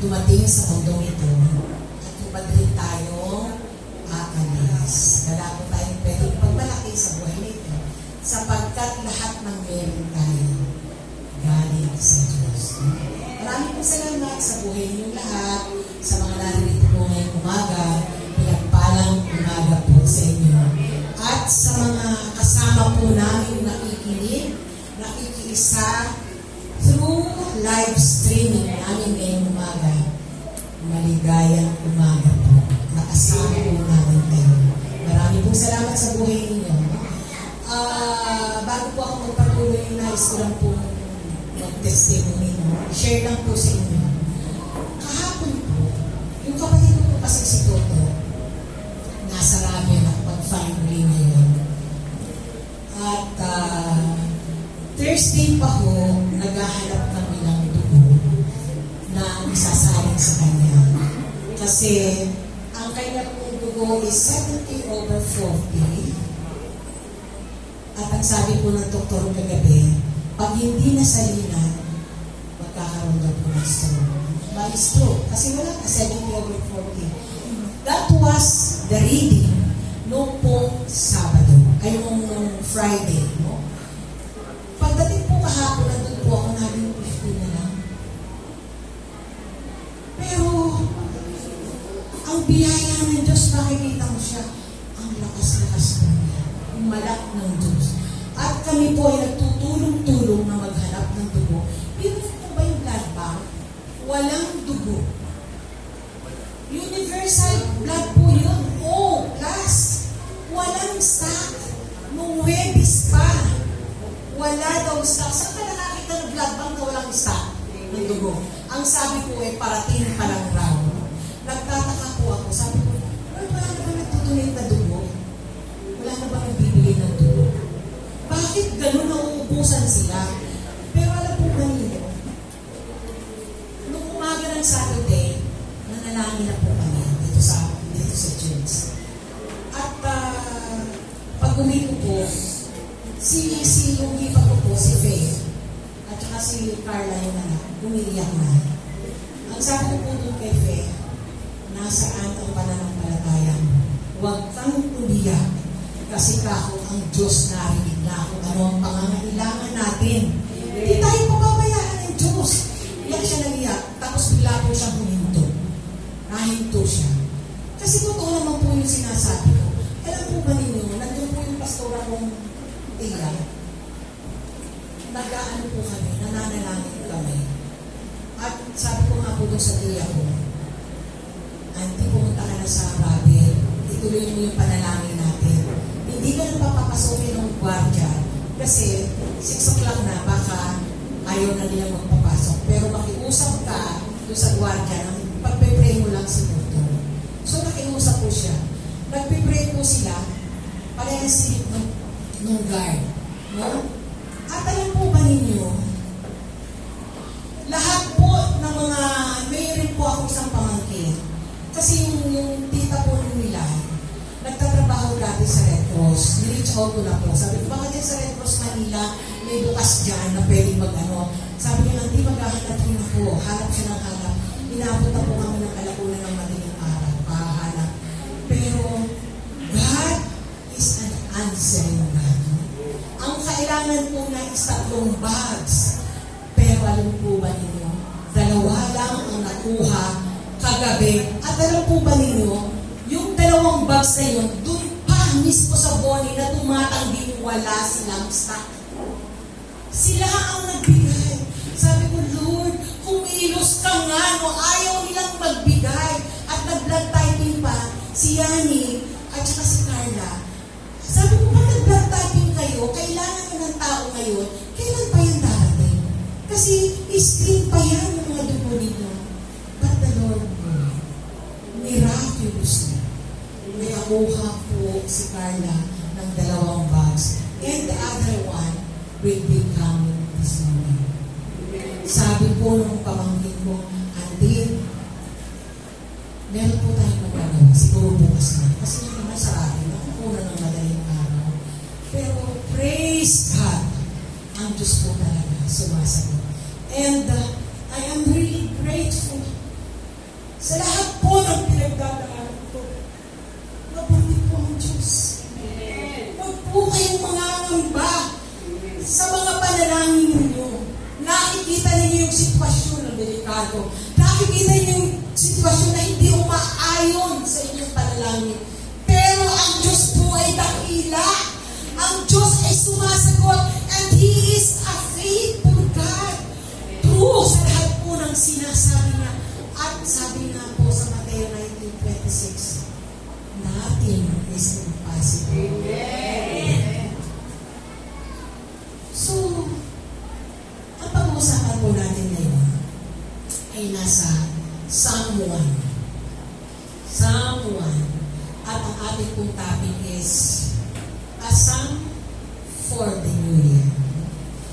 dumating sa mundong ito at hubad rin tayong aalis. Wala po tayong pwedeng pagmalaki sa buhay nito sapagkat lahat ng meron tayo galing sa Diyos. Maraming po salamat sa buhay ninyong lahat, sa mga naririto po ngayong umaga, pinagpalang umaga po sa inyo. At sa mga kasama po namin nakikinig, nakikiisa through live streaming namin ngayong umaga. Maligayang umaga po. Nakasama po namin kayo. Maraming pong salamat sa buhay ninyo. Bago po ako magpatuloy, nais ko lang po mag-testimony. Share lang po sa inyo. Kahapon po, yung kapatid ko po kasi si Toto, nasa Ramya nakapag-finally ngayon. At Thursday pa ho, naghahanap kami ng dugo na isasaling sa kanya. Kasi ang kanya pong dugo is 70/40. At ang sabi po ng doktor kagabi, pag hindi nasalina, magkakaroon daw po ng stroke. By stroke, kasi wala ka 70/40. That was the reading noong pong Sabado, ay noong Friday, no? Pagdating po kahapon, nandun po ako, naging 50 na lang. Pero, ang biyaya ng Diyos, makikita mo siya, ang lakas-lakas po niya, ang malak ng Diyos. At kami po ay nagtutulong-tulong na maghanap ng dugo. Pero po ba yung blood bank? Walang dugo. Universal blood po yun. Oh, plus, walang stock. Nung Webis pa, wala daw stock. Saan ka nakakita ng blood bank na walang stock ng dugo? Ang sabi ko ay parating pa lang raw. Nagtataka po ako. Sabi ko, wala na ba nagtutulid na dugo? Wala na ba nagbibigay ng dugo? Bakit ganun na uubusan sila? Pero alam po ba ninyo, nung umaga ng Saturday, nanalangin na po kami dito sa church. At pag uwi ko po, yung iba ko po, si Faith, at saka si Carla yung anak, umiiyak na. Ang sabi ko po doon kay Faith, nasaan ang pananampalataya mo? Huwag kang umiyak, kasi kako ang Diyos narinig na kung ano ang pangangailangan natin. Hindi tayo pababayaan ng Diyos. Iyak siya nag-iyak, tapos bigla po siyang huminto. Nahinto siya. Kasi totoo naman po yung sinasabi ko. Alam po ba ninyo, nandun po yung pastora kong tiya, nag-aano po kami, nananalangin kami. At sabi ko nga po doon sa tiya ko, Auntie, pumunta ka na sa Babel, ituloy mo yung panalangin natin. Hindi ka na papapasokin ng gwardiya, kasi 6 o'clock na, baka ayaw na nilang magpapasok. Pero makiusap ka doon sa gwardiya, pagpe-pray mo lang si doktor. So nakiusap po siya. Nagpe-pray po sila, parehas silip ng guard. No? At alam po ba ninyo, lahat po ng mga, mayroon po ako isang pamangkin. Kasi yung tita po nila, nagtatrabaho dati sa Red Cross. Ni-reach out ko na po. Sabi ko, baka dyan sa Red Cross Manila, may bukas dyan na pwedeng mag-ano. Sabi niya, hindi maghahanap rin ako. Hanap siya ng hanap. Inabot na po kami ng kalakunan ng madaling araw. Pahanap. Pero, God is an answering God. Ang kailangan po na is 3 bags. Pero alam po ba ninyo, 2 lang ang nakuha kagabi. At alam po ba ninyo, yung 2 bags na yun, dun pa mismo sa Bonnie na tumatangging wala silang stock. Sila ang nagbigay. Sabi ko, Lord, kumilos ka nga, no? Ayaw nilang magbigay. At nag-blood typing pa, si Yani at saka si Carla. Sabi ko, pag nag-blood typing kayo, kailangan nyo ng tao ngayon, kailan pa yan darating? Kasi screen pa yan yung mga dugo ninyo. But the Lord, miraculously, may nakuha po si Carla ng 2 bags. And the other one will be coming this morning. Sabi po nung pamangkin ko, Andy, meron po tayong magagawa. Siguro bukas na. Kasi yung naman sa atin, nakukuna ng madaling araw. Pero praise God, ang Diyos po talaga sumasagot. And I am really grateful po kayong mangangamba sa mga panalangin ninyo. Nakikita ninyo yung sitwasyon na delikado. Nakikita ninyo yung sitwasyon na hindi umaayon sa inyong panalangin. Pero ang Diyos po ay dakila. Ang Diyos ay sumasagot, and He is a faithful God. True sa lahat po ng sinasabi niya. At sabi nga po sa Mateo 19:26, nothing is impossible. Amen. So, ang pag-uusapan po natin ngayon ay nasa Psalm 1. Psalm 1. At ang ating pong topic is a psalm for the new year.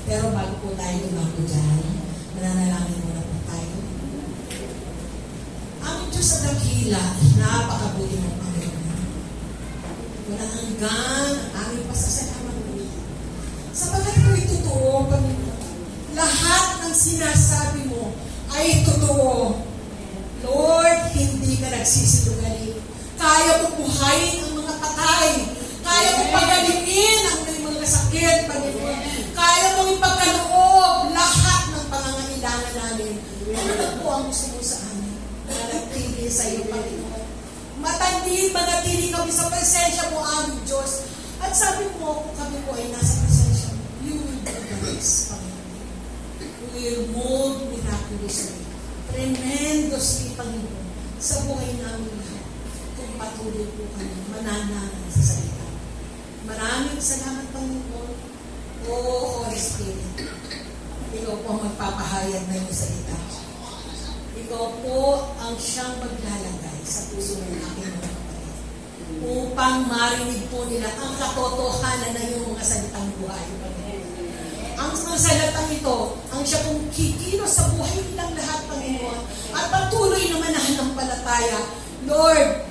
Pero bago po tayo tumako dyan, mananalangin muna po tayo. Ang Diyos sa dakila, napakabuti ng Panginoon. Walang hanggan ang aming pasasalamat po. Sapagkat po ito totoo, Panginoon. Lahat ng sinasabi mo ay totoo. Lord, hindi ka nagsisinungaling. Kaya mo buhayin ang mga patay. Kaya mo pagalingin ang mga sakit, Panginoon. Kaya mo ipagkaloob lahat ng pangangailangan namin. Ano na po ang gusto mo sa amin? Manatili sa iyo, Panginoon. Manatili kami sa presensya mo, aming Diyos. At sabi mo, kung kami po ay nasa presensya mo, you will do the rest, Panginoon. You will mold miraculously, tremendously, Panginoon, sa buhay namin lahat. Kung patuloy po kami, mananangin sa salita. Maraming salamat, Panginoon. O Holy Spirit, ikaw po ang magpapahayag na yung salita. Ikaw po ang siyang maglalagay sa puso ng aking mga kapatid upang marinig po nila ang katotohanan na yung mga salitang buhay. Ang mga salitang ito, ang siya pong kikilos sa buhay nilang lahat, Panginoon, at patuloy na mananampalataya. Lord,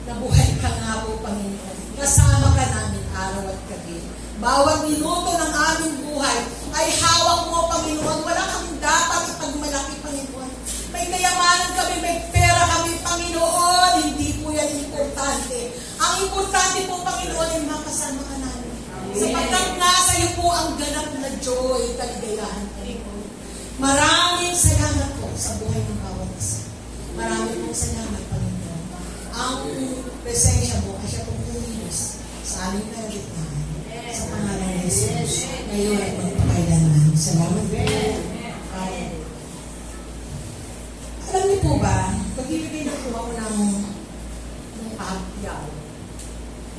nabuhay ka nga po, Panginoon. Kasama ka namin araw at gabi. Bawat minuto ng aming buhay ay hawak mo, Panginoon. Wala kaming dapat ipagmalaki, Panginoon. May kayamanan kami, may pera kami, Panginoon. Hindi po yan importante. Ang importante po, Panginoon, ay makasama ka namin. Sapagkat nasa iyo po ang ganap na joy, kaligayahan, Panginoon. Maraming salamat po sa buhay ng bawat isa. Maraming po salamat, Panginoon. Ang presensya mo ay siya pong pumilos sa aming kalagitnaan. Sa pangalan ng Jesus, ngayon at magpakailanman. Salamat po. Alam niyo po ba, pagbibigay na po ako ng pagyaw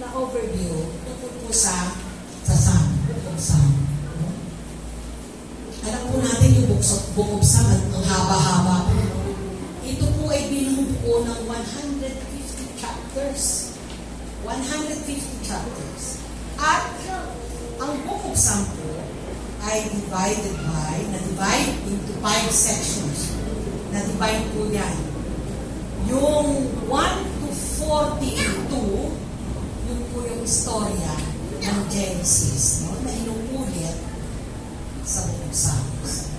na overview tungkol po sa Psalm. Alam po natin yung Book of Psalm, ang haba-haba po. Ito po ay binubuo ng 150 chapters. 150 chapters. At ang Book of Psalm po ay na-divide into 5 sections. Na-divide po yan. Yung 1 to 42, yun po yung istorya ng Genesis, no? Na inuulit sa Book of Psalms.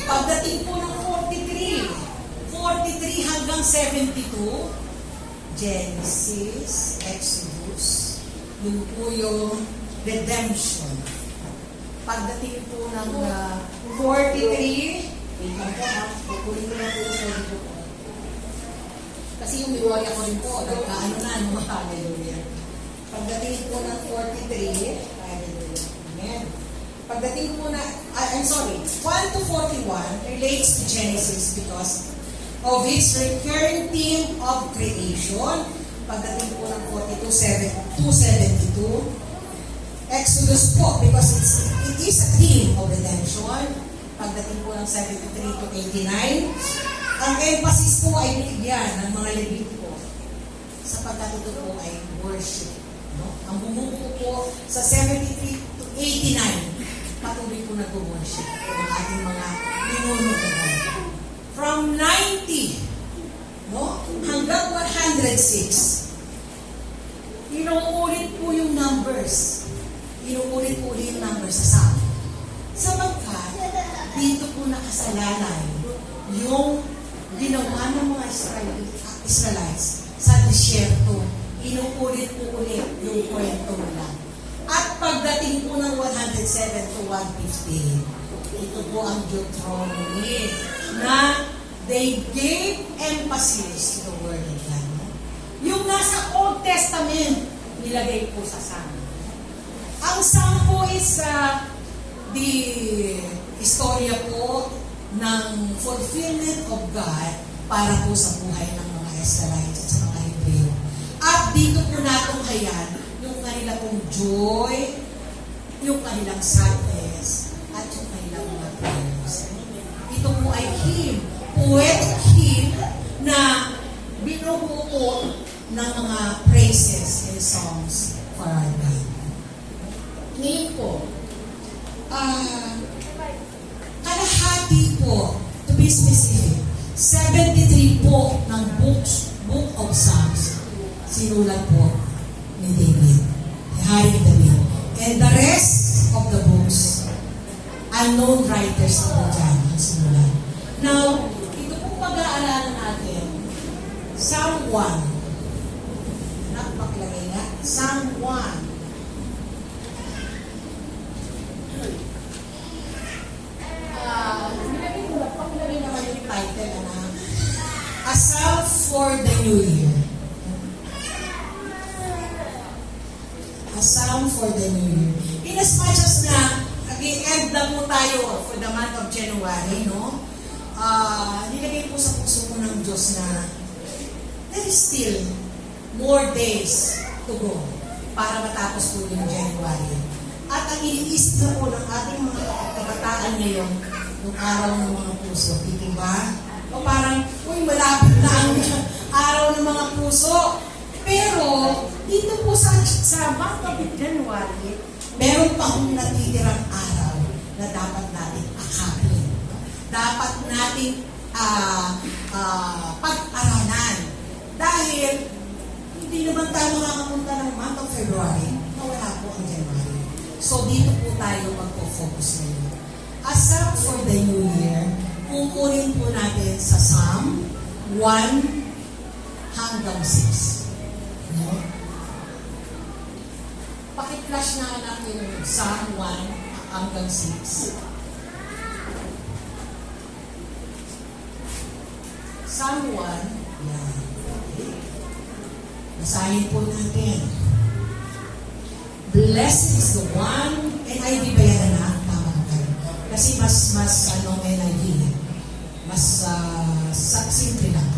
Pagdating po ng 43 hanggang 72, Genesis, Exodus, yun po yung redemption. Pagdating po ng 43, kukunin ko lang po sa ito po. Kasi yung memorya ko rin po, nagkaano na, no? Hallelujah. Pagdating po ng 43, hallelujah. Amen. Pagdating po na, I'm sorry, 1 to 41 relates to Genesis because of its recurring theme of creation. Pagdating po ng 42, 272, Exodus po, because it is a theme of redemption. Pagdating po ng 73 to 89, ang emphasis po ay binigyan ng mga Levitico sapagkat ito po ay worship. No? Ang bumubuo po sa 73 to 89, patuloy po nag-worship ang ating mga minunugan. From 90, no, hanggang 106, inuulit po yung numbers. Inuulit po yung numbers sa Psalm. Sapagkat, dito po nakasalalay yung ginawa ng mga Israelites sa disyerto. Inuulit po ulit yung kwento nila. At 107 to 115. Ito po ang Deuteronomy na they gave emphasis to the Word of God. Yung nasa Old Testament, nilagay po sa Psalm. Ang Psalm po is the istorya po ng fulfillment of God para po sa buhay ng mga Israelites at sa mga Hebreo. At dito po natunghayan yung kanila pong joy, yung kanilang sadness, at yung kanilang mga prayers. Ito po ay hymn, poetic hymn na binubuo ng mga praises and songs for our God. Ngayon po, kalahati po, to be specific, 73 po ng Book of Psalms sinulat po ni David, ni Hari David. And the rest of the books, unknown writers na po dyan ang sinulat. Now, ito po pag-aaralan natin, Psalm 1. Nakapakilagay nga, Psalm 1. Pakilagay naman yung title na A Psalm for the New Year. A Psalm for the New Year. In as much as na nag-end na po tayo for the month of January, no? Nilagay po sa puso ko ng Diyos na there is still more days to go para matapos po yung January. At ang iniisip na po ng ating mga kabataan ngayon, yung araw ng mga puso, di ba? O parang, uy, malapit na ang araw ng mga puso. Pero, dito po sa month of January, meron pa akong natitirang araw na dapat natin akapin. Dapat natin pag-aralan. Dahil, hindi naman tayo makakapunta ng month of February na wala po ang January. So, dito po tayo magpo-focus ngayon. A Psalm for the New Year, kukunin po natin sa Psalm 1 hanggang 6. No? Pakiflash na natin yung Psalm 1 hanggang 6. Psalm 1, yan. Okay. Basahin po natin. Blessed is the one, NIV ba yan na? Tama kayo. Kasi mas NIV. Mas simple lang.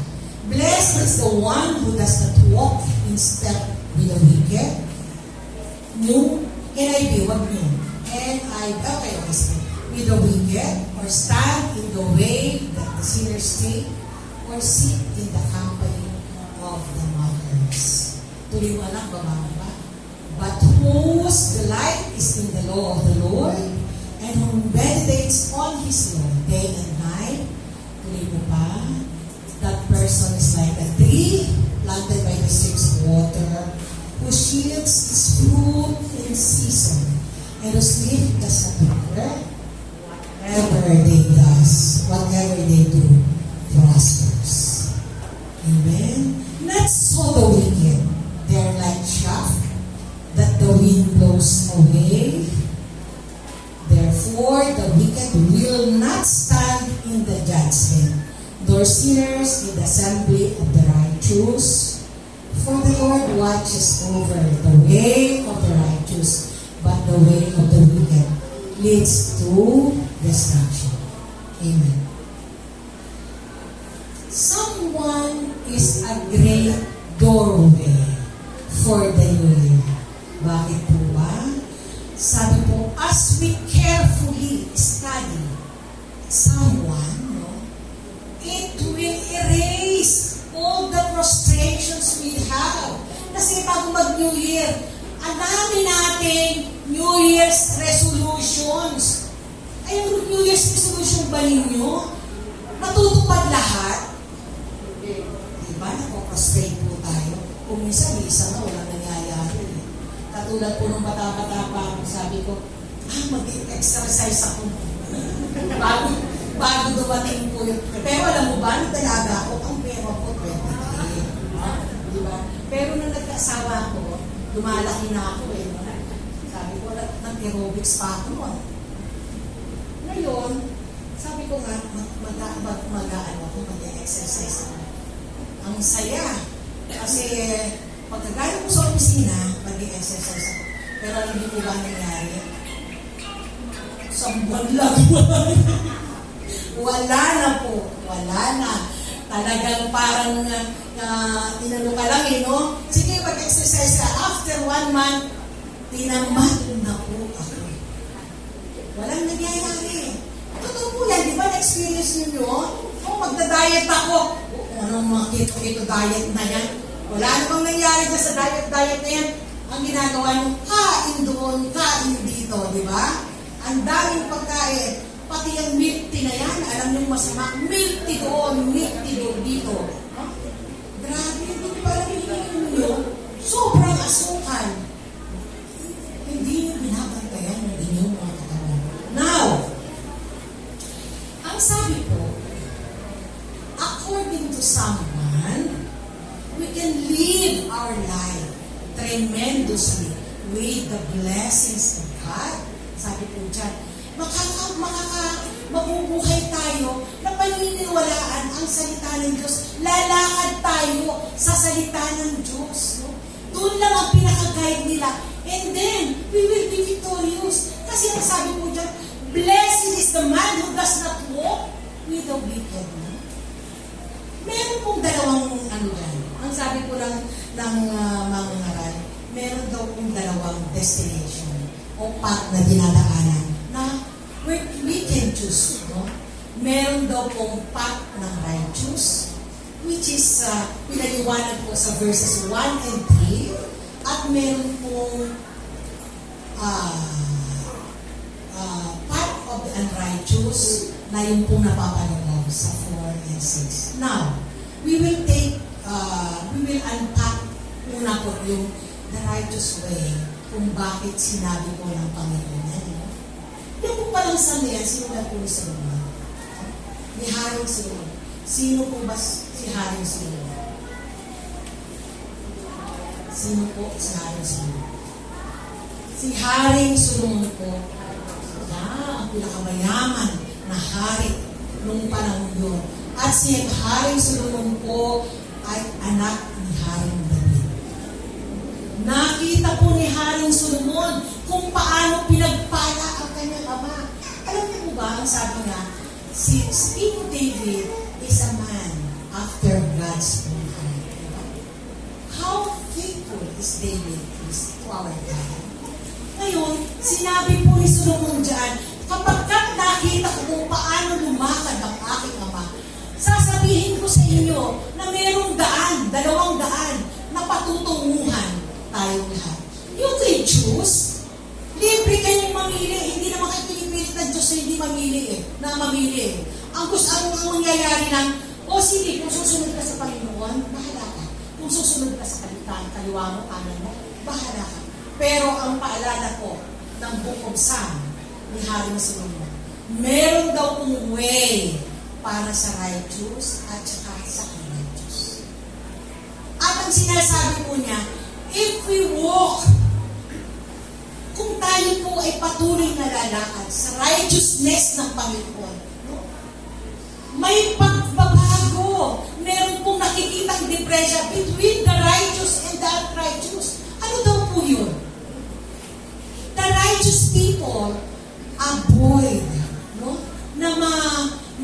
Blessed is the one who does not walk in step with the wicked. New NIV, wag nyo. Okay. With the wicked, or stand in the way that the sinners take, or sit in the company of the mockers. Tuloy mo lang, bababa. But whose delight is in the law of the Lord, and who meditates on His law day and night. Tuloy mo pa, that person is like a tree planted by the streams of water, who yields its fruit in season, and whose leaf does not wither. Whatever they do, prospers. Amen? Not so the wicked. They are like chaff that the wind blows away. Therefore, the wicked will not stand in the judgment, nor sinners in the assembly of the righteous. For the Lord watches over the way of the righteous, but the way of the wicked leads to destruction. Amen. Someone is a great doorway for the new year. Bakit po ba? Sabi po, as we carefully study someone, it will erase all the frustrations we have. Kasi pag mag-New Year, ang dami natin New Year's resolutions. Ay, yung New Year's resolution ba ninyo? Matutupad lahat? Diba? Napo-frustrate po tayo. Kung minsan, isa na walang nangyayari. Katulad po nung bata-bata pa, sabi ko, mag-exercise ako. bago dumating po yun. Pero alam mo ba, nung dalaga ako, ang pera ko, 23. Diba? Pero nung nagkasawa ko, lumalaki na ako eh. Sabi ko, nag-aerobics pa ako noon. Ngayon, sabi ko nga, mag-exercise ako. Ang saya. Kasi, pagkagaling ko sa opisina, mag-exercise ako. Pero hindi ko ba nangyari? Isang buwan lang. Wala na po. Wala na. Talagang parang inano ka lang no? Sige, mag-exercise ka. After 1 month, tinamad na po ako. Walang nangyayari. Totoo po yan, di ba na-experience nyo yun? Magda-diet ako. Anong mga keto diet na yan? Wala namang nangyari dyan sa diet na yan. Ang ginagawa nyo, kain doon, kain dito, di ba? Ang daming pagkain. Pati yung milk tea na yan, alam nyo masama, milk tea doon dito. Huh? Grabe, hindi pa rin nyo. Sobrang asukal. Hindi nyo binabantayan ng inyong mga katawan. Now, ang sabi po, according to someone, we can live our life tremendously with the blessings of God. Sabi po dyan, mabubuhay tayo na paniniwalaan ang salita ng Diyos. Lalakad tayo sa salita ng Diyos. No? Doon lang ang pinaka-guide nila. And then, we will be victorious. Kasi ang sabi po dyan, blessed is the man who does not walk with the wicked. No? Meron pong dalawang dyan. Ang sabi po ng mga ngaral, meron daw pong dalawang destination o path na dinadaanan na we can choose. No? Meron daw pong path ng righteous, which is pinaliwanag po sa verses 1 and 3, at meron pong path of the unrighteous na yung pong napapalagay sa 4 and 6. Now, we will unpack muna po yung the righteous way kung bakit sinabi ko ng Panginoon. Yung po palang sandiyan, sino na po sa lugar? Ni Haring Solomon. Sino po ba si Haring Solomon? Sino po si Haring Solomon? Si Haring Solomon po, ang pinakamayaman na hari nung panahon yun. At si Haring Solomon po ay anak ni Haring David. Nakita po ni Haring Solomon kung paano pinagpala ang kanyang ama. Alam niyo po ba, ang sabi nga, si King David is a man after God's own heart. How faithful is David to our God? Ngayon, sinabi po ni Solomon dyan, kapag nakita ko kung paano lumakad ang aking ama, sasabihin ko sa inyo na mayroong dalawang daan na patutunguhan tayong lahat. You can choose. Libre kayong mamili. Hindi naman kayo pinipilit ng Diyos na hindi mamili. Ang mangyayari lang, sige, kung susunod ka sa Panginoon, bahala ka. Kung susunod ka sa kaliwa mo, kanan mo, bahala ka. Pero ang paalala ko ng Book of Psalm ni Haring Solomon, meron daw kong way para sa righteous at saka sa unrighteous. At ang sinasabi po niya, if we walk, kung tayo po ay patuloy na lalakad sa righteousness ng Panginoon, no? May pagbabago. Meron pong nakikitang diferensya between the righteous and the unrighteous. Ano daw po yun? The righteous people avoid, no? Na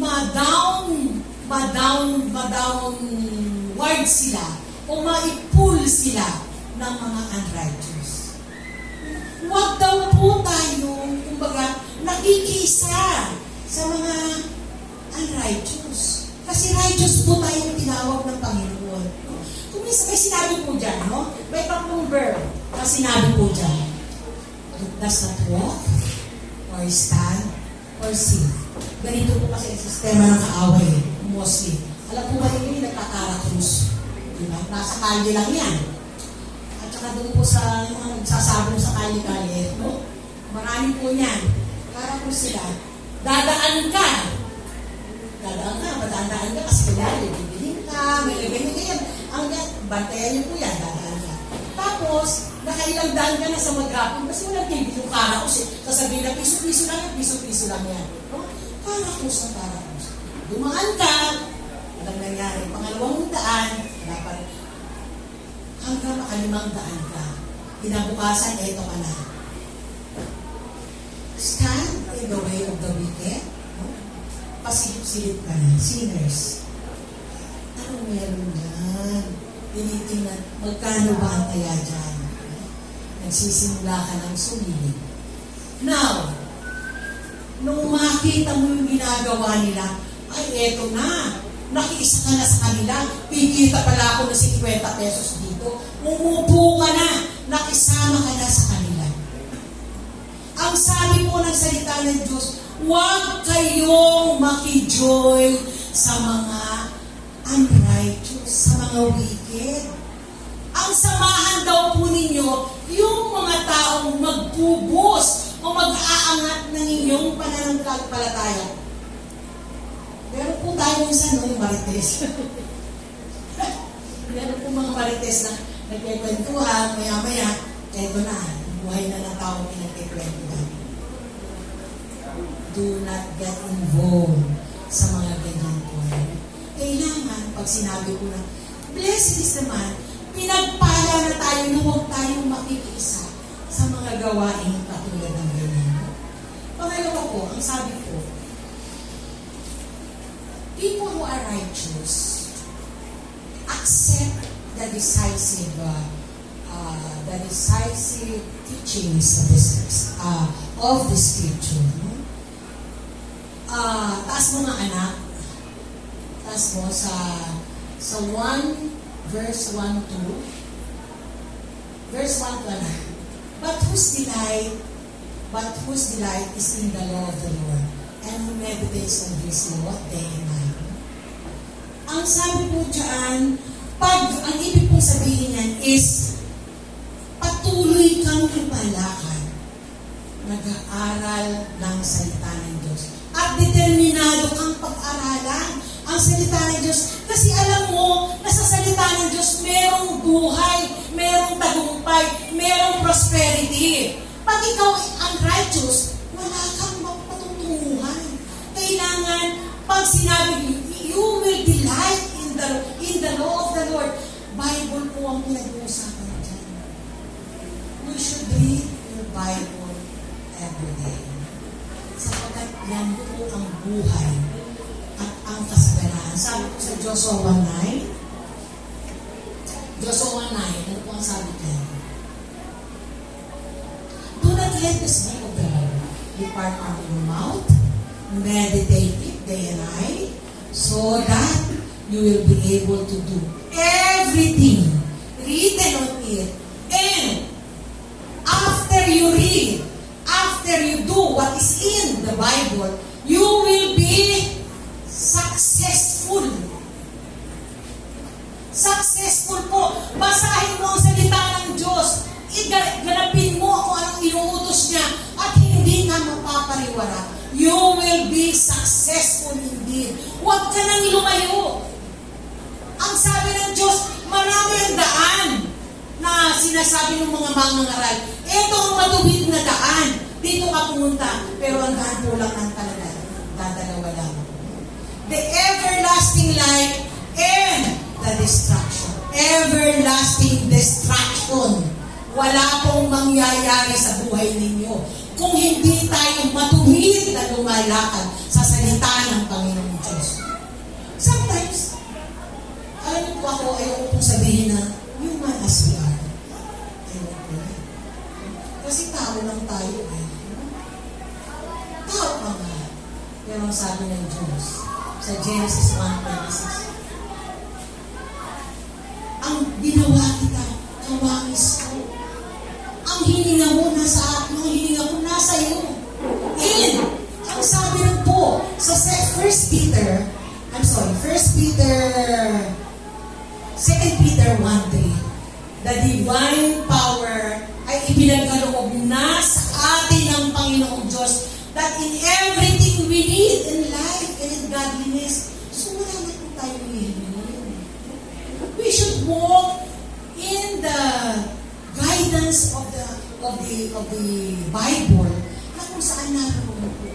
ma-downward sila o ma-pull sila ng mga unrighteous. Huwag daw po tayo, kumbaga, nakikisa sa mga unrighteous. Kasi righteous po tayo yung tinawag ng Panginoon. Kung may sinabi po dyan, no? May tatlong verb na sinabi po dyan. It does not walk, or stand, or sit. Ganito po kasi ang sistema ng kaaway, mostly. Alam po ba yung nagkakarakrus? Diba? Nasa kalye lang yan. At saka doon po sa mga nagsasabong sa kalye-kalye, no? Marami po yan. Karakrus sila. Dadaan ka, madadaan ka kasi kanyari, bibilin ka, may ganyan. Ang bantayan niyo po yan, dadaan ka. Tapos, nakailang daan ka na sa maghapon kasi walang TV yung Karakus eh. Sasabihin na piso-piso lang yan, piso-piso lang yan. No? Karakus na Karakus. Dumaan ka, walang nangyari. Pangalawang daan, wala pa rin. Hanggang makalimang daan ka. Kinabukasan, eto ka na. Stand in the way of the wicked. No? Pasilip-silip ka na. Sinners. Ano meron yan? Tinitingnan, magkano ba ang kaya dyan? Nagsisimula ka ng sumilip. Now, nung makita mo yung ginagawa nila, ay eto na, nakiisa ka na sa kanila, pigita pala ako ng 50 pesos dito, umupo ka na, nakisama ka na sa kanila. Ang sabi po ng salita ng Diyos, huwag kayong makijoy sa mga unrighteous, sa mga wicked. Ang samahan daw po ninyo, yung mga taong magpubos o mag-aangat ng inyong pananampalataya. Meron po tayo minsan, no, yung marites. Meron po mga marites na nagkikwentuhan, maya-maya, eto na, buhay na ng taong pinagkikwentuhan. Do not get involved sa mga ganyan po. Kailangan, pag sinabi ko na, blessed is the man, pinagpala na tayo na huwag tayong makikiisa sa mga gawain katulad ng ganyan. Pangalawa po, ang sabi ko, people who are righteous accept the decisive teachings of the scripture. No? Taas mo mga anak, taas mo sa 1 verse 1 to verse 1 to na. But whose delight is in the law of the Lord, and who meditates on His law day and night. Ang sabi po dyan, ang ibig pong sabihin yan is, patuloy kang lumalakad, nag-aaral ng salita ng Diyos. At determinado kang pag-aralan ang salita ng Diyos. Kasi alam mo, na sa salita ng Diyos, merong buhay, merong tagumpay, merong prosperity. Pag ikaw ay unrighteous, wala kang mapatutunguhan. Kailangan, pag sinabi, you will delight in the law of the Lord. Bible po ang pinag-uusapan dyan. We should read your Bible every day. Sapagkat yan po ang buhay at ang kasaganahan. Sabi ko sa Joshua 1:9, ano po ang sabi dyan? Do not let this book of the law depart from your mouth, meditate it day and night, so that you will be able to do everything written on it. And after you read, after you do what is in the Bible, you will be successful. Successful po. Basahin mo ang salita ng Diyos. Ganapin mo kung anong inuutos niya at hindi ka mapapariwara. You will be successful indeed. Huwag ka nang lumayo. Ang sabi ng Diyos, marami ang daan na sinasabi ng mga mangangaral. Ito ang matuwid na daan. Dito ka pumunta. Pero ang daan po lang ng talaga. Dadalawa lang. The everlasting life and the destruction. Everlasting destruction. Wala pong mangyayari sa buhay ninyo kung hindi tayo matuwid na lumalakad sa salita ng Panginoong Diyos. Sometimes, alam niyo po ako, ayoko pong sabihin na human as we are. Ayoko po. Kasi tao lang tayo eh. Tao ka nga. Pero ang sabi ng Diyos sa Genesis 1:26, ang ginawa kita, kawangis ko. Ang hininga mo nasa akin, ang hininga ko nasa iyo. And, ang sabi rin po, sa 2 Peter 1:3, the divine power ay ipinagkaloob na sa atin ng Panginoong Diyos that in everything we need in life and in godliness, so wala na po tayo the Bible na kung saan naroon po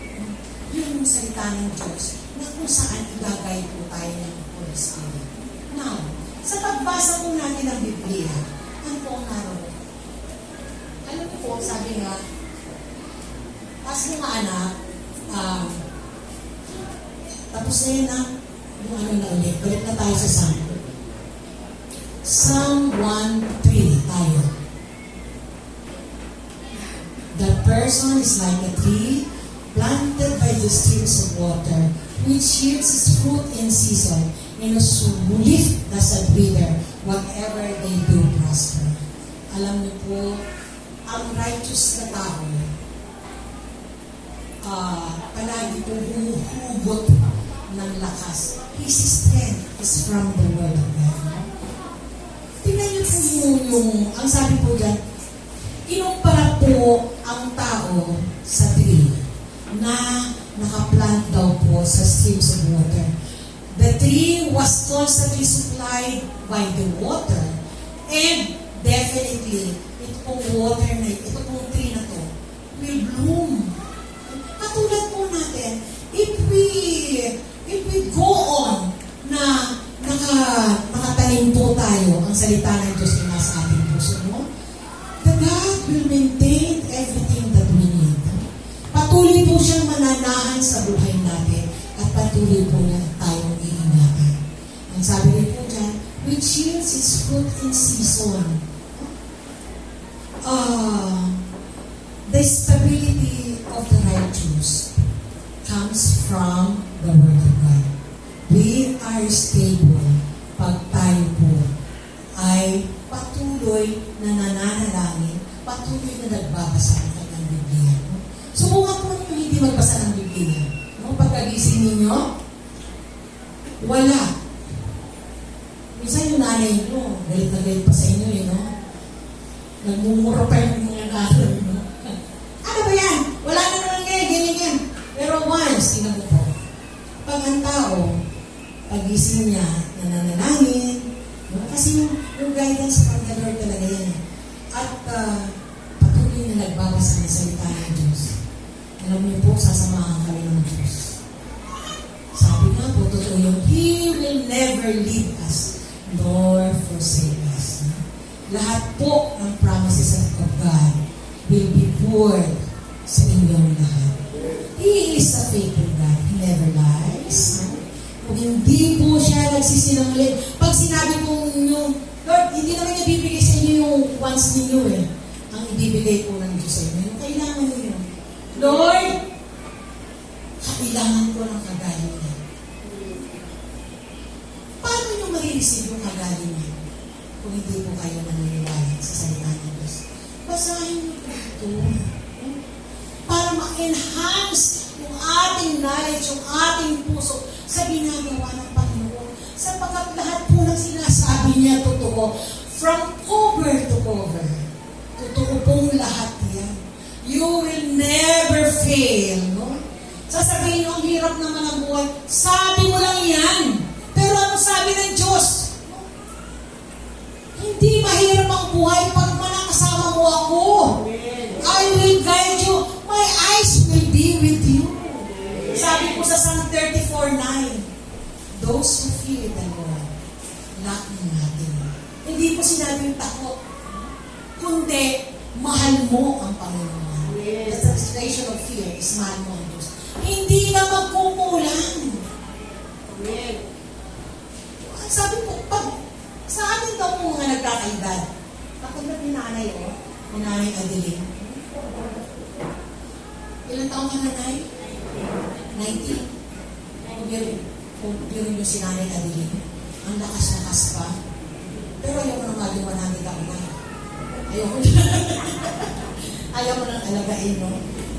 yung salita ng Diyos na kung saan igagay po tayo ng Holy Spirit. Now, sa pagbasa po natin ng Biblia, ano po ang naroon? Alam po, sabi nga, as mga anak, tapos na yun na, yung ano na ulit, balik na tayo sa Psalm. Psalm 1:3 tayo. The person is like a tree planted by the streams of water, which yields its fruit in season, and whose leaf doesn't wither, whatever they do prosper. Alam niyo po, ang righteous na tao, palagi po humuhugot ng lakas. His strength is from the Word of God. Tingnan niyo po yung ang sabi po dyan, inumpara po ang tao sa tree na nakaplant daw po sa streams of water. The tree was constantly supplied by the water, and definitely, ito pong water na ito pong tree na to will bloom. Katulad po natin, if we go on na nakatanim po tayo, ang salita ng Diyos na nasa ating puso mo, the God will maintain everything that we need. Patuloy po siyang mananahan sa buhay natin at patuloy po na tayong iingatan. Ang sabi rin po dyan, which yields its fruit in season. The stability of the righteous comes from the Word of God. We are stable pag tayo po ay patuloy na nananalangin, patuloy na nagbabasa ng Biblia. Subukan po ninyo hindi magbasa ng Biblia. No? Pagkagising ninyo, wala. Minsan yung nanay nyo, galit na galit pa sa inyo, no? Nagmumura pa yung mga karon, no? Ano ba yan? Wala na naman ngayon, ganyan. Pero once, tingnan mo po, pag ang tao, pagising niya, nananalangin, no? Kasi yung guidance from the Lord talaga yan. At patuloy na nagbabasa ng salita ng Diyos. Alam niyo po, sasamahan kami ng Diyos. Sabi nga po, totoo yung, He will never leave us, nor forsake us. Lahat po ng promises of God will be poured sa inyong lahat. He is a faithful God. He never lies. Kung hindi po siya nagsisinungaling, pag sinabi po yung, Lord, hindi naman niya bibigay sa inyo yung wants ninyo eh. Ang ibibigay po ng Diyos sa inyo, yung kailangan ninyo. Lord, kailangan ko ng kagalingan. Paano nyo marireceive yung kagalingan kung hindi po kayo naniniwala sa salita ng Diyos? Basahin nyo po ito. Para ma-enhance yung ating knowledge, yung ating puso sa ginagawa ng Panginoon. Sapagkat lahat po ng sinasabi niya totoo, from cover to cover. Totoo pong lahat yan. You will never fail, no? Sasabihin nyo, ang hirap naman ang buhay. Sabi mo lang yan. Pero ano sabi ng Diyos? Hindi mahirap ang buhay pag manakasama mo ako. I will guide you. My eyes will be with you. Sabi ko sa Psalm 34:9, those who fear the Lord, lack natin. Hindi po sinabi yung takot, kundi mahal mo ang Panginoon. The translation of fear is mahal mo ang Diyos. Hindi na magkukulang. Sabi po, pag sa atin daw po mga nagkakaedad, katulad ni nanay, ni nanay Adeline. Ilan taong ka nanay? 19. Kung biro nyo si nanay Adeline, ang lakas-lakas pa. Pero ayaw mo nang maliwan natin ako na. Ayaw mo nang alagain, no?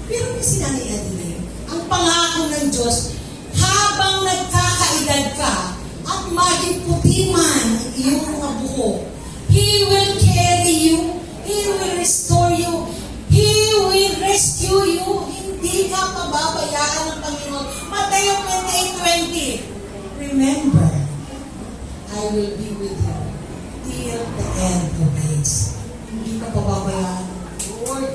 Pero si nanay Adeline, ang pangako ng Diyos, habang nagkakaedad ka, at maging puti man ang iyong mga buhok, He will carry you, He will restore you, He will rescue you. Hindi ka pababayaan ng Panginoon. Matthew 28:20. Remember, I will be with you till the end of age. Hindi ka pababayaan. Lord,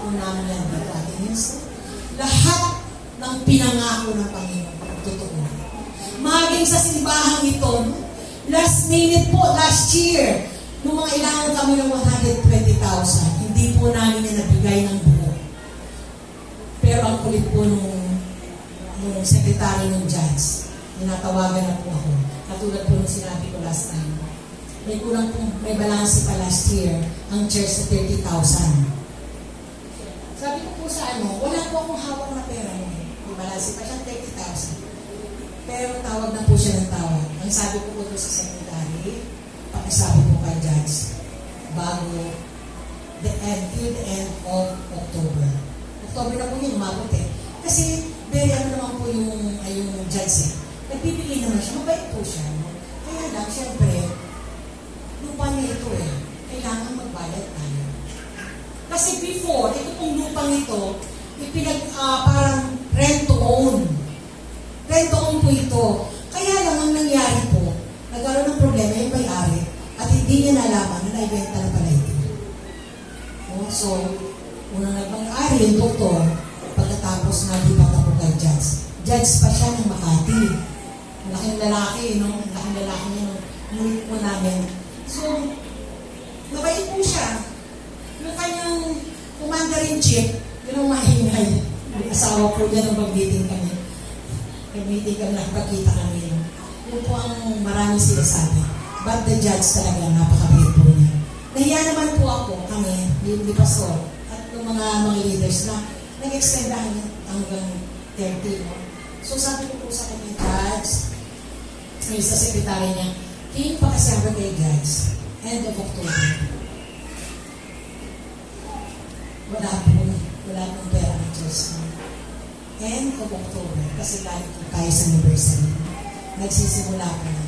po namin yan dito ating Yesu. Lahat ng pinangako ng Panginoon, totoo. Maging sa simbahang ito, last minute po, last year, nung mga ilangan kami ng 120,000, hindi po namin yan nabigay ng buo. Pero ang kulit po nung sekretary ng judge, ninatawagan na po ako. Katulad po nung sinabi ko last time. May kulang po, may balanse pa last year, ang church sa 30,000. Sabi ko po sa wala po akong hawak na pera mo. May balanse pa siyang 30,000. Pero tawag na po siya ng tawag. Ang sabi ko po sa secretary, pakisabi po kay judge, bago till the end of October. October na po yun, umabot eh. Kasi, very naman po yung judge eh. Nagbibigay naman siya, mabait po siya. No? Kaya lang, syempre, lupa niya ito eh. Kailangan magbayad tayo. Kasi before, ito pong lupang ito, parang rent to own. Rent to own po ito. Kaya lang ang nangyari po, nagkaroon ng problema yung may-ari at hindi niya nalaman na naibenta na pala ito. No? So, unang nagpang-ari yung doktor, pagkatapos nalipat na po kay judge. Judge pa siya ng Makati. Malaking lalaki, no? Malaking lalaki niya, ngunit po namin. So, nabait po siya. Yung kanyang commander-in-chief, yun ang maingay. Yung asawa po niya nung mag-meeting kami. Mag-meeting kami, nakapagkita kami. Yun po ang maraming sinasabi. But the judge talaga, napakabait po niya. Nahiya naman po ako, kami, ni Pastor, at ng mga leaders na nag-extend hanggang 30. No? So sabi ko po sa kanya, judge, sa sekretary niya, King, pakasama kay judge, end of October. Wala pong pera ng church mo. End of October, kasi galing po tayo sa anniversary. Nagsisimula po na.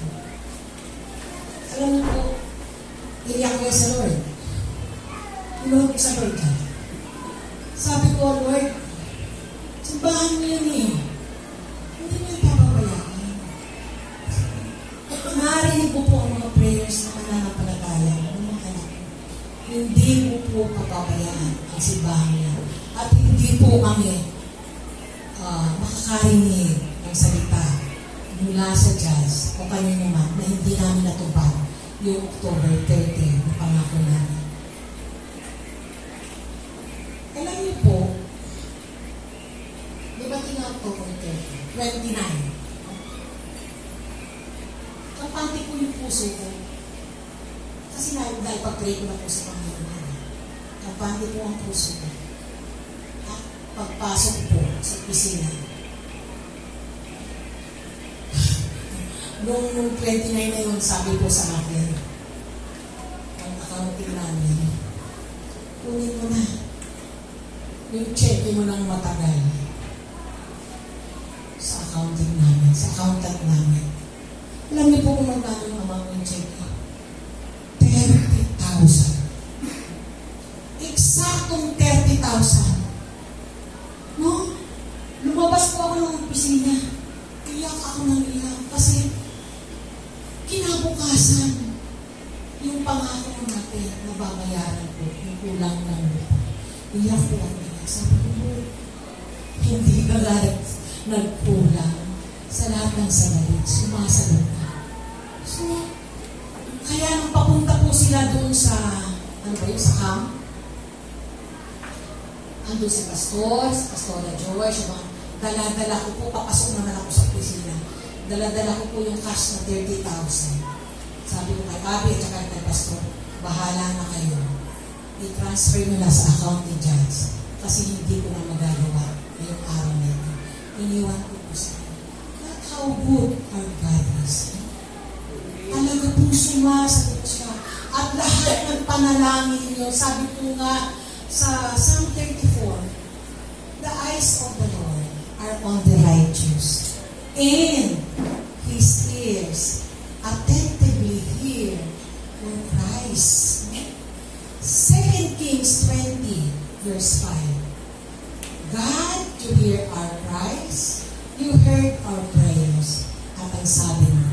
Alam mo po, iiyak ko sa Lord. Inuhod ko sa Lord ka. Sabi ko, Lord, simbahan mo yun eh. Hindi mo yung papabayaan. Narinig ko po ang mga prayers na mananampalataya ng mga anak ko. Hindi mo po papabayaan ang simbahan niya. At hindi po kami makakarinig ng salita mula sa judge o kanino man na hindi namin natupad yung October 30 na pangako namin. Alam niyo po, di ba October 30? 29. Kampante ko yung puso ko. Kasi dahil pag-pray ko na po sa Panginoon. Kampante ko ang puso ko. At pagpasok po sa opisina. Noong 29 na yun, sabi po sa akin, ang accounting namin, kunin mo na. Yung check mo ng matagal sa accounting namin, sa accountant namin. Alam niyo po kung magkano yung amount ng check? 30,000. Eksaktong 30,000. No? Lumabas po ako ng opisina. Iyak ako ng iyak kasi kinabukasan yung pangako natin na babayaran ko, yung kulang ng lupa. Iyak po ako. Sabi ko, hindi ka nagkulang sa lahat ng sandali. Sumasagot ka. So, kaya nung papunta po sila doon sa, sa camp, andun si Pastor, si Pastora George, dala-dala ko po, papasok naman ako sa opisina. Dala-dala ko po yung cash na 30,000. Sabi ko kay Abby at saka kay Pastor, bahala na kayo. I-transfer nyo na sa account ni Judge. Kasi hindi ko na magagawa ngayong araw na ito. Iniwan ko po sa inyo. That's how good our God is. Talaga pong sumasagot siya. At lahat ng panalangin niyo, sabi po nga sa Psalm 34, the eyes of the Lord are on the righteous, and His ears attentively hear your cries. 2 Kings 20, verse 5. God, you hear our cries, you heard our prayers, at ang sabi mo,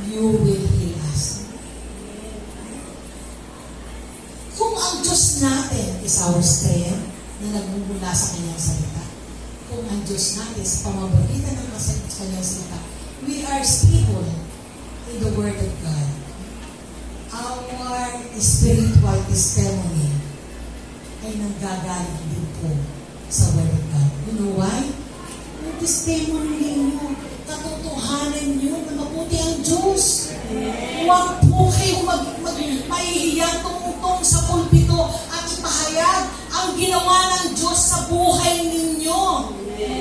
you will heal us. Kung ang Diyos natin is our strength, na nagmumula sa kanyang salita. Kung ang Diyos natin sa pamamagitan ng kanyang salita, we are stable in the Word of God. Our spiritual testimony ay nanggagaling din po sa Word of God. You know why? Yung testimony ninyo, katotohanan nyo na mabuti ang Diyos. Huwag po kayo mahihiyang tumutong sa pulpito at ipahayag ang ginawa ng Diyos sa buhay ninyo.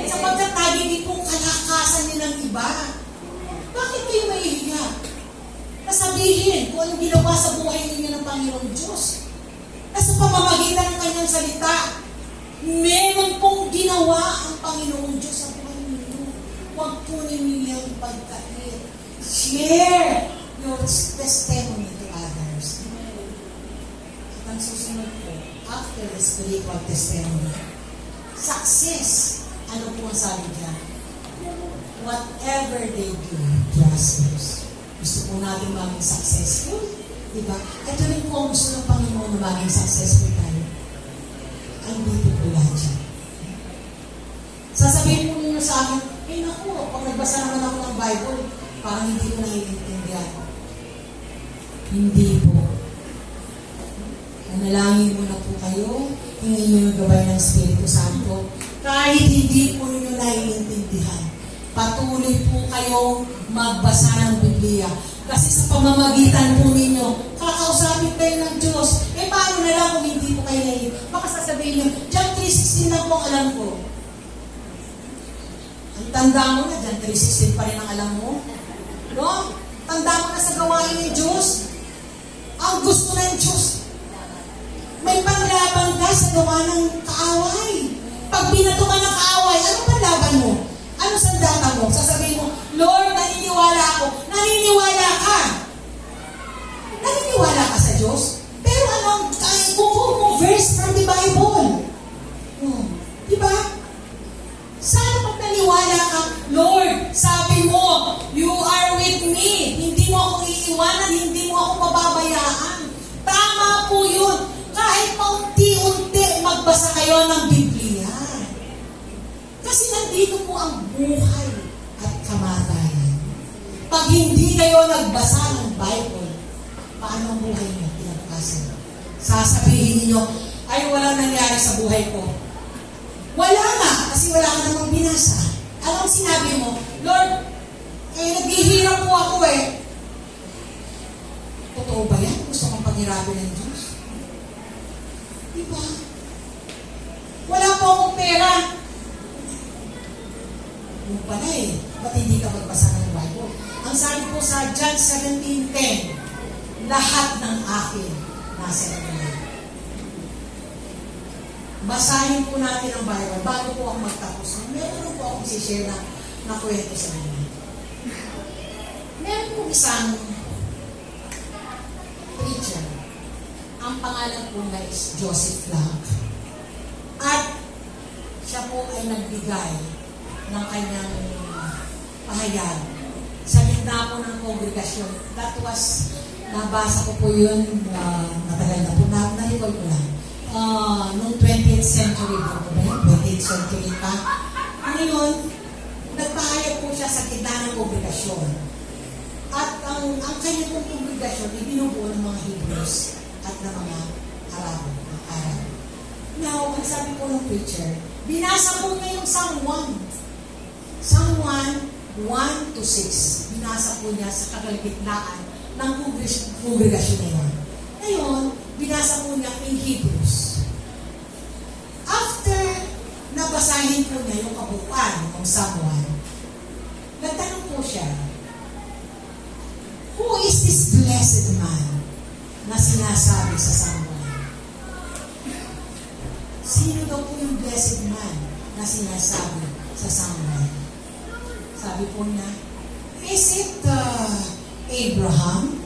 Sapagkat nagiging pong kalakasan din ng iba. Bakit kayo mahihiya? Nasabihin kung anong ginawa sa buhay ninyo ng Panginoong Diyos. Na sa pamamagitan ng kanyang salita, meron pong ginawa ang Panginoong Diyos sa buhay ninyo. Huwag po ninyo ipagkait. Share your testimony to others. At ang susunod po, after the spiritual testimony, success. Ano po ang sabi dyan? Whatever they do, prospers. Gusto po natin maging successful. Diba? Ito rin po ang gusto ng Panginoon na maging successful tayo. Ang dito po lahat siya. Sasabihin po ninyo sa akin, naku, pag nagbasa naman ako ng Bible, parang hindi ko naiintindihan. Hindi po. Manalangin muna po kayo, hingin nyo yung gabay ng Espiritu Santo. Kahit hindi po ninyo naiintindihan, patuloy po kayong magbasa ng Biblia. Kasi sa pamamagitan po ninyo, kakausapin kayo ng Diyos. Paano na lang kung hindi po kayo naiintindihan? Baka sasabihin nyo, John 3:16 lang po ang alam ko. Ang tanda mo na, John 3:16 pa rin ang alam mo. No? Tanda mo na sa gawain ng Diyos. Ang gusto ng Diyos, may panglaban ka sa gawa ng kaaway. Pag binato ka ng kaaway, ano panlaban mo? Ano sandata mo? Sasabihin mo, Lord, naniniwala ako. Naniniwala ka. Naniniwala ka sa Diyos. Pero ano, kung verse from the Bible. Diba? Sana pag naniwala ka, Lord, sabi mo, you are with me. Hindi mo ako iiwanan, hindi mo ako pababayaan. Tama po yun. Kahit paunti-unti magbasa kayo ng Biblia. Kasi nandito po ang buhay at kamatayan. Pag hindi kayo nagbasa ng Bible, paano ang buhay niyo pinagpasan? Sasabihin niyo, ay walang nangyari sa buhay ko. Wala nga, kasi wala ka namang binasa. Anong sinabi mo? Lord, naghihirap po ako eh. Totoo ba yan? Gusto kong paghirapin ng Diyos? Diba? Wala po akong pera. Yung pala eh, ba't hindi ka magbasa ng Bible? Ang sabi po sa John 17:10, lahat ng akin nasa inyo. Basahin po natin ang Bible bago po ako magtapos. Meron po akong i-share na kwento sa inyo. Meron po isang preacher. Ang pangalan po na is Joseph Lang. At siya po ay nagbigay ng kanyang pahayag sa gitna po ng kongregasyon. That was, nabasa ko po yun, matagal na po, na-recall ko lang. Noong 20th century po, 20th century pa. Ngayon, nagpahayag po siya sa gitna ng kongregasyon. At ang kanyang kongregasyon, ibinubuo ng mga Hebrews at ng mga Arabo. Now, ang sabi po ng preacher, binasa po niya yung Psalm 1. Psalm 1, 1 to 6. Binasa po niya sa kalagitnaan ng kongregasyon na yun. Ngayon, binasa po niya in Hebrews. After nabasahin po niya yung kabuuan ng Psalm 1, nagtanong po siya, who is this blessed man na sinasabi sa Psalm 1? Sino daw po yung blessed man na sinasabi sa Psalm 1? Sabi po niya, is it Abraham?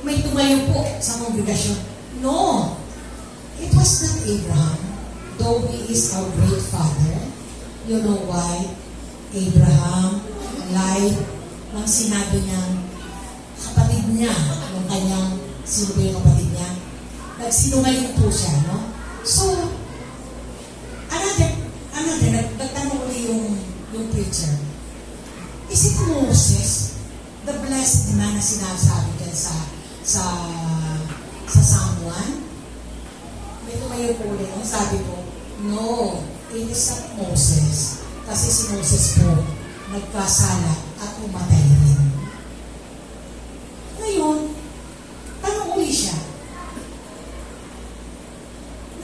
May tumayo po sa kongregasyon. No, it was not Abraham, though he is our great father. You know why? Abraham lied nang sinabi niya, kapatid niya, yung kanyang, sino ba yung kapatid niya? Nagsinungaling po siya, no? So, nagtanong ulit yung preacher. Is it Moses, the blessed man na sinasabi dyan sa Psalm 1? May tumayo po ulit. Ang sabi ko, no, it is not Moses. Kasi si Moses po, nagkasala at umatay rin. Ngayon, tanong uli siya.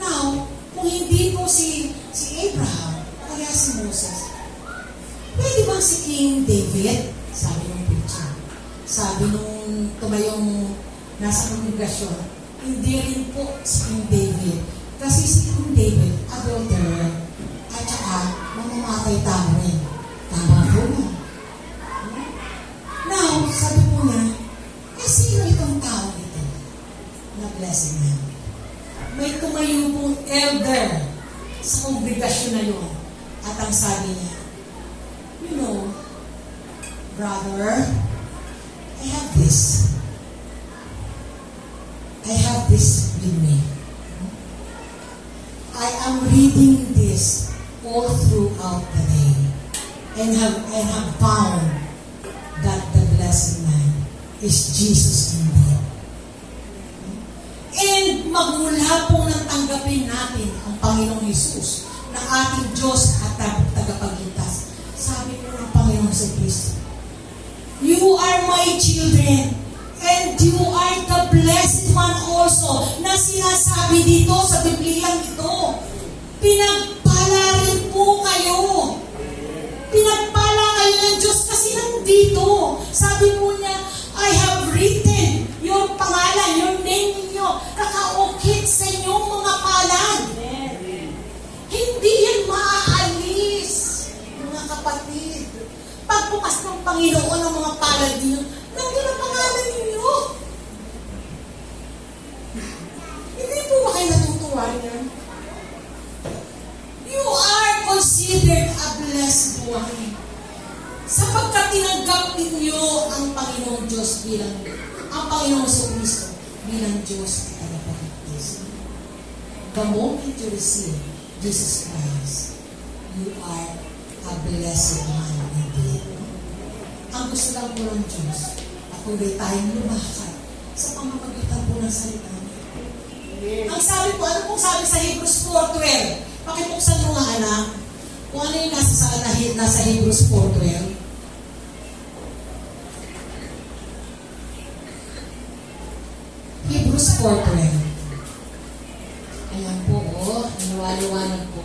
Now, kung hindi po si Abraham, kaya si Moses, pwede bang si King David? Sabi ng preacher. Sabi nung tumayong nasa kongregasyon, hindi rin po si King David. Kasi si King David, adulterer, at saka mamamatay tao rin. Tama po na. Now, sabi po niya, sino itong tao ito na blessing niya? May tumayo pong elder sa kongregasyon na yun. At ang sabi niya, you know, brother, I have this with me. I am reading this all throughout the day and have found that the blessed man is Jesus indeed. And magmula po nang tanggapin natin ang Panginoong Hesus na ating Diyos at tagapagligtas. Sabi po ng Panginoong sa Kristo, you are my children and you are the blessed one also na sinasabi dito sa Bibliang ito. Pinagpala rin po kayo. Pinagpala kayo ng Diyos kasi nandito. Sabi po niya, I have written your pangalan, your name ninyo, nakaukit sa inyong mga palad. Hindi yan maaalis, mga kapatid. Pagbukas ng Panginoon ng mga palad ninyo, nandun ang pangalan ninyo. Hindi po ba kayo natutuwa niyan? You are considered a blessed one. Sapagkat tinanggap ninyo ang Panginoong Diyos ang Panginoong Kristo bilang Diyos at tagapagligtas. The moment you receive Jesus Christ, you are a blessed one indeed. Ang gusto lang po ng Diyos, patuloy tayong lumakad sa pamamagitan po ng salita niya. Ang sabi po, ano pong sabi sa Hebrews 4:12? Pakibuksan mo nga anak, kung ano yung nasa Hebrews 4:12. Hebrews 4:12. Ayan po, niwaliwanag po.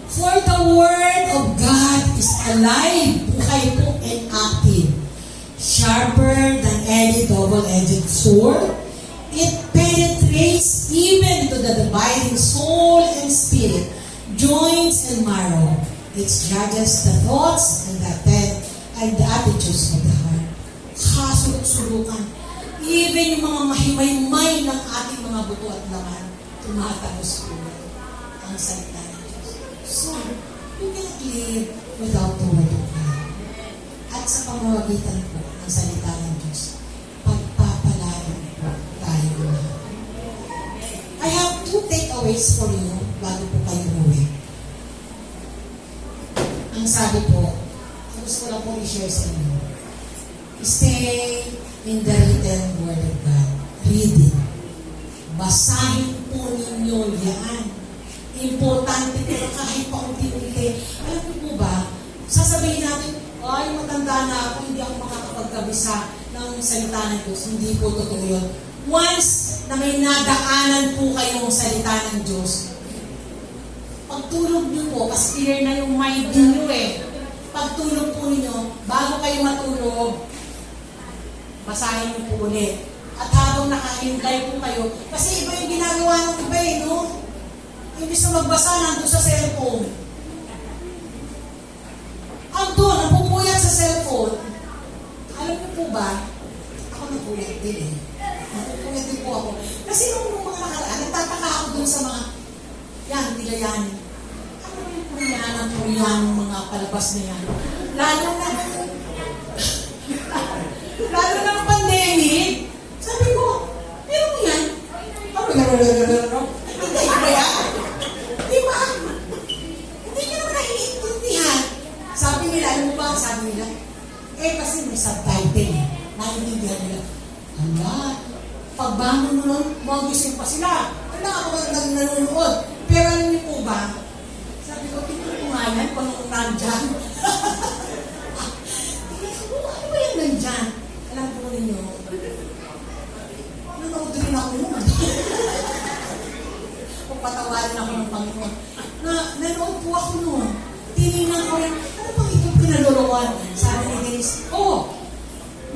For the word of God is alive, buhay po and active, sharper than any double-edged sword. It penetrates even to the dividing soul and spirit, joints and marrow. It judges the thoughts and the attitudes of the heart. Kasulok-sulukan. Even yung mga mahimaymay ng ating mga buto at laman, tumatagos po ang salita ng Diyos. So, you can live without the word of God. At sa pamamagitan po ng salita ng Diyos, pagpapalain po tayo lahat. I have 2 takeaways for you bago po kayo uwi. Ang sabi po, gusto ko lang po i-share sa inyo. Stay in the written word of God. Read it. Basahin po ninyo yan. Importante po na kahit paunti-unti. Alam niyo po ba, sasabihin natin, ay, matanda na ako, hindi ako makakapagkabisa ng salita ng Diyos. Hindi po totoo yun. Once na may nadaanan po kayong salita ng Diyos, pagtulog niyo po, kasi clear na yung mind niyo eh. Pagtulog po ninyo, bago kayo matulog, basahin niyo po ulit. At habang nakahintay po kayo, kasi iba yung ginagawa ng iba eh, no? Imbis na magbasa, nandun sa cellphone. Andun, napupuyat sa cellphone. Alam niyo po ba, ako napuyat din eh. Napupuyat din po ako. Kasi nung mga nakaraan, nagtataka ako dun sa mga, yan, nilayanin. Ano yung puriyan ng mga palabas na yan? Lalo na ng pandemic. Sabi ko, pero mo yan? Hindi ba yan? pa sila. Wala ako nanonood. Pero alam niyo po ba, sabi ko, tingnan ko nga yan, kung anong nandyan. Ano ba yung nandyan? Alam ko ninyo, nanood rin ako noon. Kung patawarin ako ng Panginoon. Nanood po ako noon. Tinignan ko rin, ano bang itong pinaluluan? Sabi ni Denise,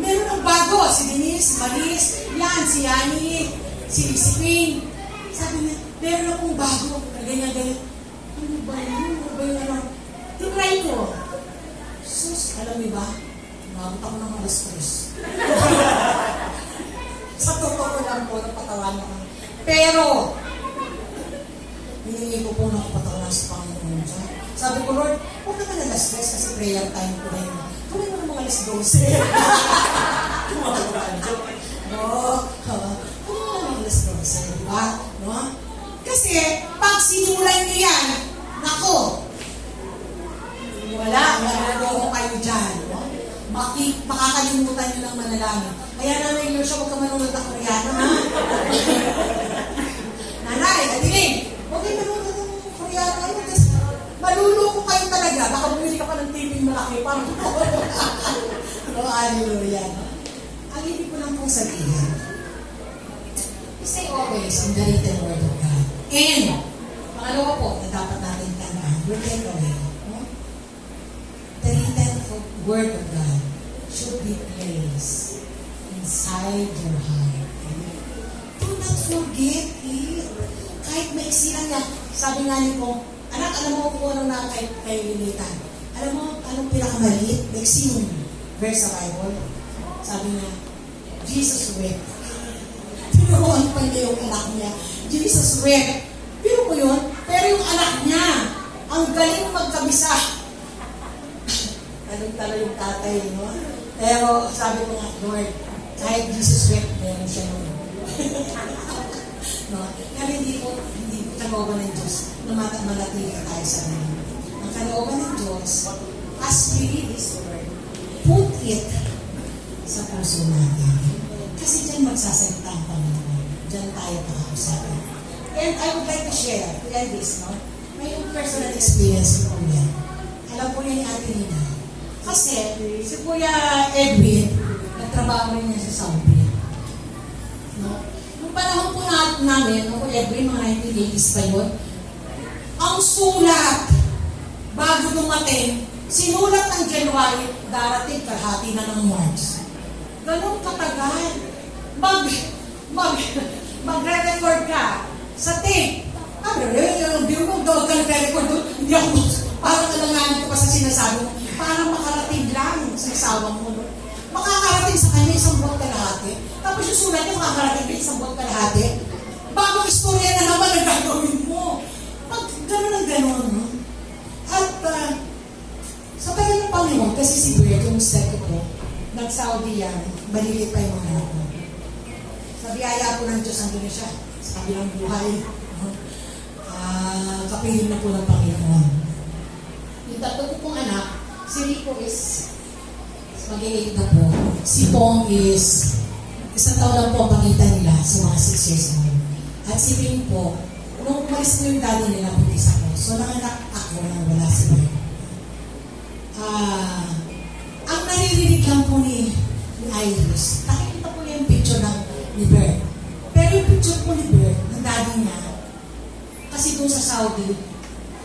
meron ng bago. Si Denise, si Maris, yan, si Yani, si Queen. Sabi niya, meron akong bago. Ganyan. Ano ba yun? Ano ba yun? Tinry ko. Sus, alam niyo ba? Umabot ako ng alas 3. Sa totoo lang po, napatawa niya kami. Pero, hiningi ko po ng kapatawanan sa Panginoon dyan. Sabi ko, Lord, huwag naman alas 3 kasi prayer time ko na yun. Gawin mo naman alas 12. Kung naman alas 12, di ba? No? Kasi, pag sinimulan niyo yan, nako, wala, maluloko kayo dyan. No? Makakalimutan niyo ng manalangin. Kaya namin, Lord, siya, huwag ka manunod ng Koreano, ha? Nanay, adiling, huwag kayo manunod ng Koreano, kasi maluloko kayo talaga. Baka bumili ka pa ng TV malaki, parang no, hallelujah. Ang ibig ko lang pong sabihin, stay always in the written word of God. And, pangalawa po, na dapat natin tandaan, written away. No? The written word of God should be placed inside your heart. Do not forget it. Kahit maiksi lang yan. Sabi nga niyo po, anak, alam mo kung ano na kay limitan. Alam mo, anong pinakamaliit? Maiksi yung verse sa Bible. Sabi niya, Jesus wept. Tinuruan pa niya yung anak niya. Jesus wept. Pero mo yun? Pero yung anak niya, ang galing magkabisa. Talong-talo yung tatay, no? Pero sabi ko nga, Lord, kahit Jesus wept, meron siya nun. No? Kaya hindi ko kalooban ng Diyos na manatili ka tayo sa ngayon. Ang kalooban ng Diyos, as we read His word, put it sa puso natin. Kasi dyan magsasalita ang Panginoon. Dyan tayo kakausapin. And I would like to share, to end this, no? May personal experience ko yan. Alam po niya ni Ate Nina. Kasi, si Kuya Edwin, nagtrabaho rin niya sa Saudi. No? Nung panahon po namin, no, Kuya Edwin, mga 1980s pa yun, ang sulat, bago dumating, sinulat ng January, darating kahati na ng March. Ganun katagal. Magre-record ka sa tape. Hindi mo daw ka nagre-record doon. Hindi ako, parang alanganin ko pa sa sinasabi mo. Parang makarating lang sa asawa mo. No? Makakarating sa kanya isang buwan kalahati. Tapos yung sulat niya makakarating din isang buwan kalahati. Bagong istorya na naman ang gagawin mo. Pag gano'n ang gano'n. No? At sa tagal ng Panginoon, kasi si Bert, yung step ko po, nag-Saudi yan, malilit pa yung mga anak ko. Sa biyaya po ng Diyos, andun na siya, sa kabilang buhay. Kapiling na po ng Panginoon. Yung tatlo ko pong anak, si Rico is mag-8 na po. Si Pong is isang taon lang po ang pagitan nila sa mga 6 years old. At si Ping po, nung umalis ko yung daddy nila, pulis ako. So nanganak ako nang wala si Bert. Ang naririnig lang po ni Iris, nakikita po niya yung picture ni Bert. Pero yung picture po ni Bert, ng daddy niya, kasi doon sa Saudi,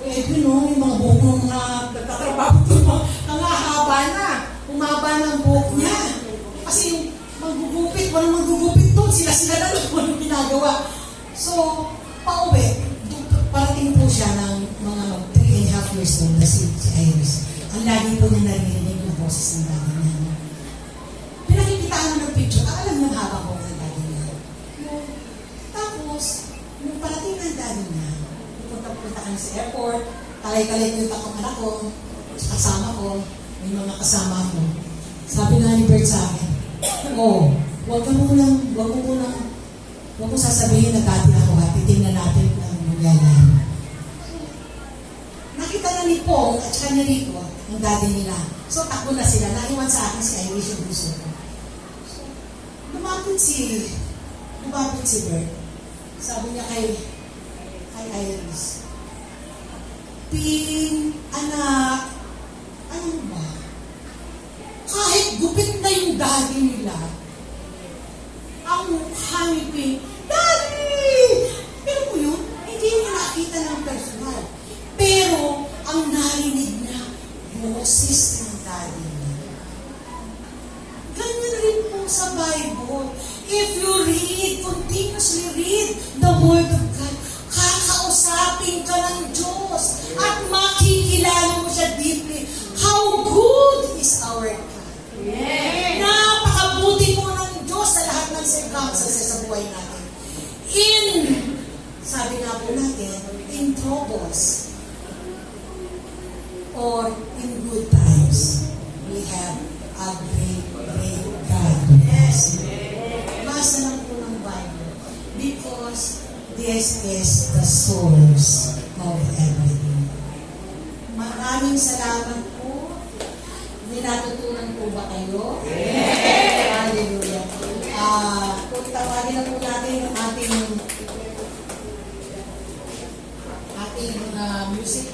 Edwin, no, yung mga buhok ng mga nagtatrabaho doon, ang haba na, umaba na ang buhok niya. Kasi yung maggugupit, walang maggugupit doon, sila na lang walang ginagawa. So, pauwi, parating po siya ng mga 3.5 years old na si Iris. Ang lagi po niya naririnig yung boses ng daddy niya. Pinakikitaan mo ng picture, alam niyo haba ko ng daddy niya. Tapos, nung parating ng daddy niya, punta kami sa airport, kalay-kalay ko yung takong anak ko, kasama ko, may mga kasama ko. Sabi nga ni Bert sa akin, huwag mo sasabihin na dati ako ha, titingnan natin ang nangyayari. Nakita na ni Paul at saka ni Rico, ang daddy nila. So, takbo na sila. Naiwan sa akin si Irish yung gusto ko. So, lumapit si Bert. Sabi niya kay Iris, Pin, anak, ano ba? Kahit gupit na yung daddy nila, ang mukha ni Pin, Daddy! Pero mo yun, hindi niya nakita ng personal. Pero, ang narinig niya, boses ng daddy niya. Ganyan rin po sa Bible. If you read, continuously read the Word of God, kakausapin ka ng Diyos at makikilala mo siya deeply. How good is our God. Yes. Napakabuti mo ng Diyos sa lahat ng circumstances sa buhay natin. Sabi nga po natin, in troubles or in good times, we have a great, great God. Yes. Basa lang po ng Bible because this is the source of everything. Maraming salamat po. May natutunan po ba kayo? Yes! Hallelujah. Kung tawagin na po natin ang ating music